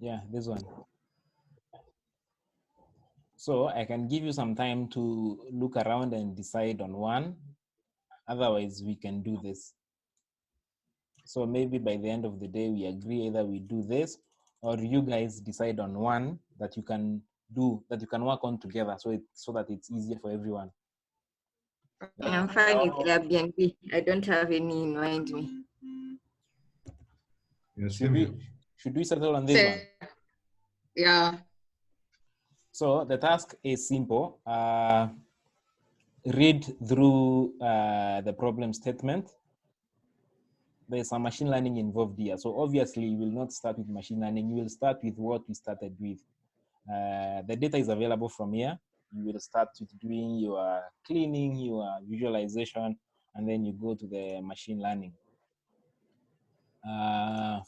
Speaker 1: Yeah, this one. So I can give you some time to look around and decide on one. Otherwise, we can do this. So maybe by the end of the day, we agree either we do this, or you guys decide on one that you can do, that you can work on together, so that it's easier for everyone.
Speaker 2: I'm fine with Airbnb. I don't have any in mind me.
Speaker 3: Yes,
Speaker 1: should we settle on this one?
Speaker 5: Yeah.
Speaker 1: So the task is simple. Read through the problem statement. There's some machine learning involved here. So obviously you will not start with machine learning. You will start with what we started with. The data is available from here. You will start with doing your cleaning, your visualization, and then you go to the machine learning.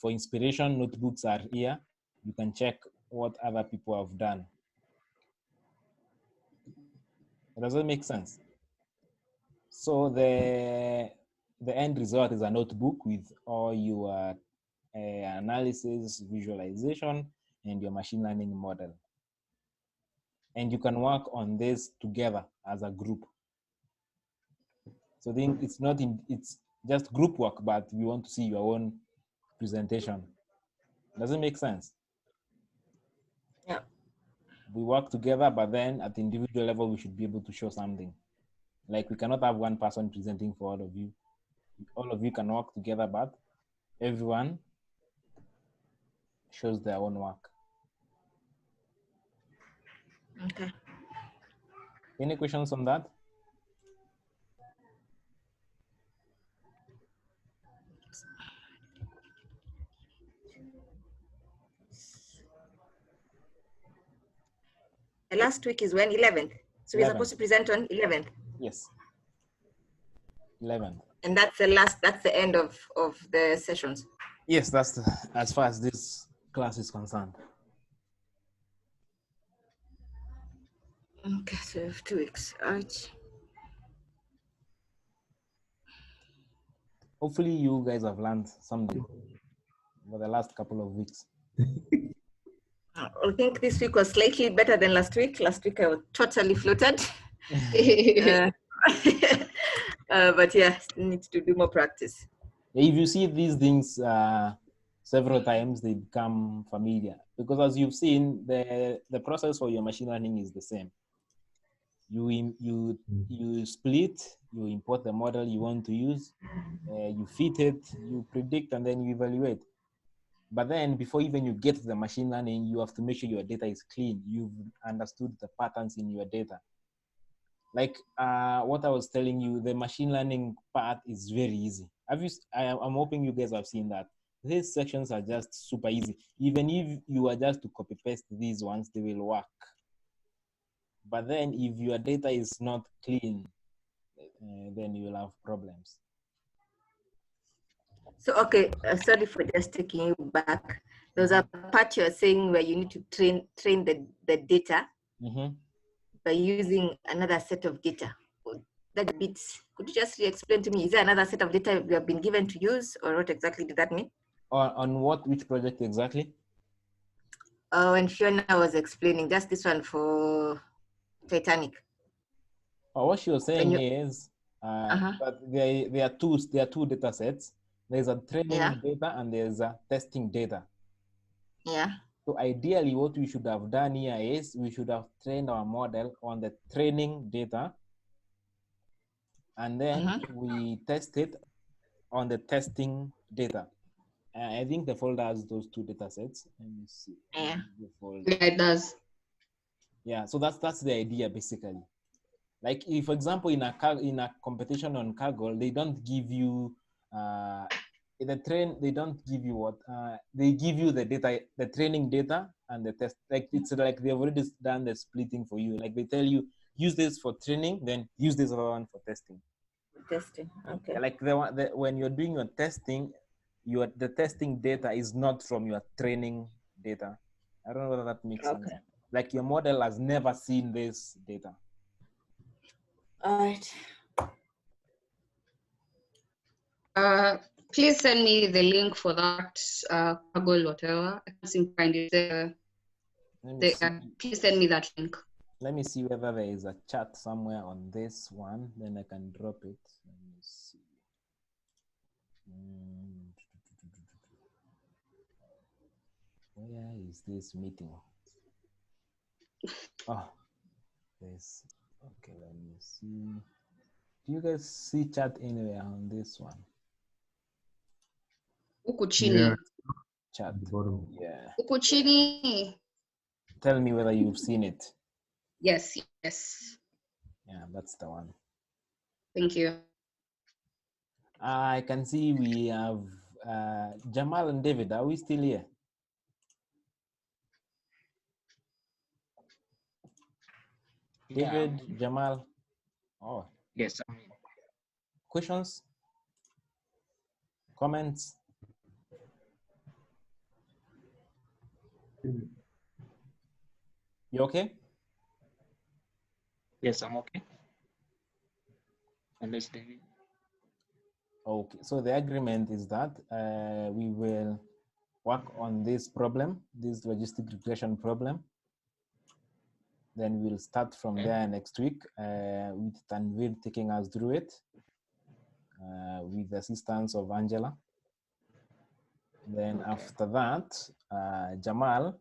Speaker 1: For inspiration, notebooks are here. You can check what other people have done. Does that make sense? So the end result is a notebook with all your analysis, visualization, and your machine learning model. And you can work on this together as a group. So then it's not it's just group work, but we want to see your own presentation. Does it make sense?
Speaker 2: Yeah.
Speaker 1: We work together, but then at the individual level, we should be able to show something. Like we cannot have one person presenting for all of you. All of you can work together, but everyone shows their own work.
Speaker 2: Okay.
Speaker 1: Any questions on that?
Speaker 2: The last week is when? 11th. So we're
Speaker 1: 11th.
Speaker 2: supposed to present on 11th.
Speaker 1: Yes. 11th.
Speaker 2: And that's the end of the sessions.
Speaker 1: Yes, that's as far as this class is concerned.
Speaker 2: Okay, so we have 2 weeks. All right.
Speaker 1: Hopefully you guys have learned something for the last couple of weeks.
Speaker 2: I think this week was slightly better than last week. Last week I was totally floated. But yeah, still need to do more practice.
Speaker 1: If you see these things several times, they become familiar. Because as you've seen, the process for your machine learning is the same. You split, you import the model you want to use, you fit it, you predict, and then you evaluate. But then before even you get to the machine learning, you have to make sure your data is clean. You've understood the patterns in your data. Like what I was telling you, the machine learning part is very easy. I'm hoping you guys have seen that. These sections are just super easy. Even if you are just to copy paste these ones, they will work. But then if your data is not clean, then you will have problems.
Speaker 2: So, okay, sorry for just taking you back. There's a part you're saying where you need to train the data by using another set of data. That bit, could you just re-explain to me, is there another set of data you have been given to use, or what exactly did that mean?
Speaker 1: On which project exactly?
Speaker 2: When Fiona was explaining, just this one for Titanic.
Speaker 1: What she was saying is that there are two data sets. There's a training data and there's a testing data.
Speaker 2: Yeah.
Speaker 1: So ideally, what we should have done here is we should have trained our model on the training data, and then we test it on the testing data. I think the folder has those two data sets. Let me see.
Speaker 2: Yeah.
Speaker 5: Yeah, it does.
Speaker 1: Yeah, so that's the idea basically. Like if, for example, in a competition on Kaggle, they don't give you they don't give you what they give you the data, the training data and the test. Like it's like they've already done the splitting for you. Like they tell you use this for training, then use this other one for testing.
Speaker 2: Testing, okay.
Speaker 1: Like when you're doing your testing, the testing data is not from your training data. I don't know whether that makes sense. Like your model has never seen this data.
Speaker 2: All right.
Speaker 5: Please send me the link for that Kaggle whatever. I can't seem to find it. Please send me that link.
Speaker 1: Let me see whether there is a chat somewhere on this one. Then I can drop it. Let me see. Where is this meeting? Oh, this. Okay, let me see. Do you guys see chat anywhere on this one?
Speaker 5: Ukuchini.
Speaker 1: Chat. Yeah.
Speaker 5: Ukuchini.
Speaker 1: Tell me whether you've seen it.
Speaker 5: Yes, yes.
Speaker 1: Yeah, that's the one.
Speaker 5: Thank you.
Speaker 1: I can see we have Jamal and David. Are we still here? David, Jamal. Oh,
Speaker 4: Yes.
Speaker 1: questions? Comments? You okay?
Speaker 4: Yes, I'm okay. Unless David.
Speaker 1: Okay, so the agreement is that we will work on this problem, this logistic regression problem. Then we'll start from there next week with Tanvir taking us through it with the assistance of Angela. Then after that, Jamal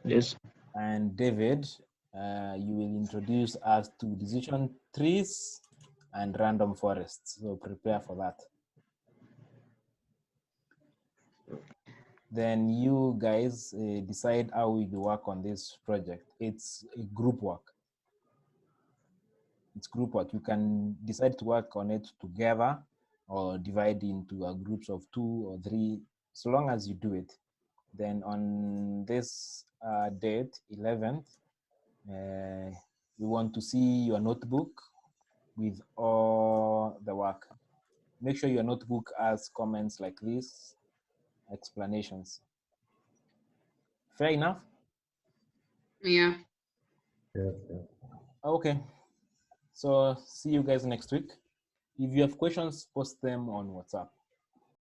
Speaker 4: Yes.
Speaker 1: and David, you will introduce us to decision trees and random forests. So prepare for that. Then you guys decide how we work on this project. It's a group work. It's group work. You can decide to work on it together or divide into groups of 2 or 3, so long as you do it. Then on this date, 11th, we want to see your notebook with all the work. Make sure your notebook has comments like this, explanations. Fair enough?
Speaker 5: Yeah.
Speaker 3: Yeah.
Speaker 1: Okay. So see you guys next week. If you have questions, post them on WhatsApp.